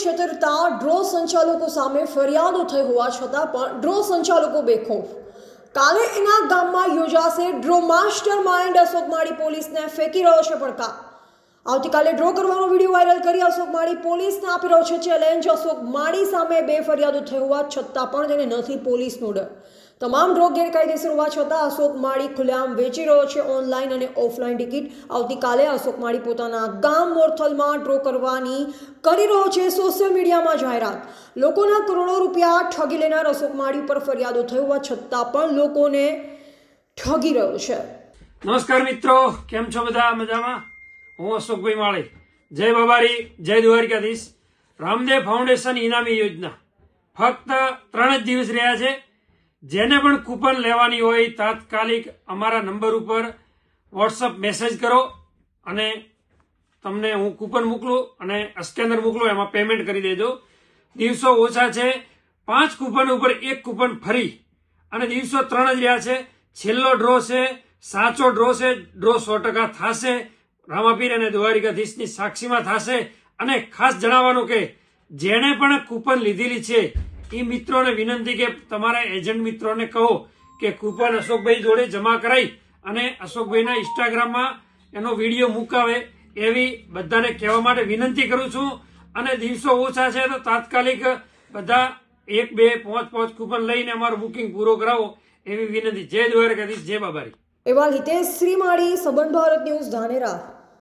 છેતરતા draw સંચાલકો સામે ફરિયાદો થઈ હોવા છતાં પણ ડ્રો સંચાલકો બેખોફ। કાલે એના ગામમાં યોજાશે ડ્રો। માસ્ટર માઇન્ડ અશોક માળી પોલીસને ફેંકી રહ્યો છે પડકાર। આવતીકાલે ડ્રો કરવાનો વિડીયો વાયરલ કરી અશોક માળી પોલીસને આપી રહ્યો છે ચેલેન્જ। અશોક માળી સામે 2 ફરિયાદો થઈ હોવા છતાં પણ તેને નથી પોલીસનો ડર। તમામ ડ્રો ગેરકાયદેસર હોવા છતાં અશોક માળી ખુલ્લેઆમ વેચી રહ્યો છે ઓનલાઈન અને ઓફલાઈન ટિકિટ। આવતીકાલે અશોક માળી પોતાના ગામ મોરથલમાં ડ્રો કરવાની કરી રહ્યો છે સોશિયલ મીડિયામાં જાહેરાત। લોકોના કરોડો રૂપિયા ઠગી લેનાર અશોક માળી પર ફરિયાદો થઈ હોવા છતાં પણ લોકોને ઠગી રહ્યો છે। નમસ્કાર મિત્રો, કેમ છો બધા? મજામાં? હું અશોકભાઈ માળી। જય બાબારી, જય દ્વારકાધીશ। રામદેવ ફાઉન્ડેશન ઇનામી યોજના ફક્ત 3 જ દિવસ રહ્યા છે। જેને પણ કૂપન લેવાની હોય તાત્કાલિક અમારા નંબર ઉપર વોટ્સઅપ મેસેજ કરો અને તમને હું કૂપન મોકલું અને સ્કેનર મોકલું, એમાં પેમેન્ટ કરી દેજો। દિવસો ઓછા છે, 5 કૂપન ઉપર 1 કૂપન ફરી અને દિવસો 3 જ રહ્યા છે। છેલ્લો ડ્રો છે, સાચો ડ્રો છે। ડ્રો 100% થશે, રામાપીર અને દ્વારિકાધીશની સાક્ષીમાં થશે। અને ખાસ જણાવવાનું કે જેણે પણ કૂપન લીધેલી છે એ મિત્રોને વિનંતી કે તમારા એજન્ટ મિત્રોને કહો કે કૂપન અશોકભાઈ જોડે જમા કરાવી અને અશોકભાઈના ઇન્સ્ટાગ્રામમાં એનો વિડીયો મુકાવે, એવી બધાને કહેવા માટે વિનંતી કરું છું। અને દિવસો ઓછા છે તો તાત્કાલિક બધા 1, 2, 5 કૂપન લઈને અમારું બુકિંગ પૂરો કરાવો એવી વિનંતી। જય દ્વારકાધીશ, જય બાબારી। એવા હિતેશ શ્રીમાળી, સંબંધ ભારત ન્યૂઝ, ધાનેરા।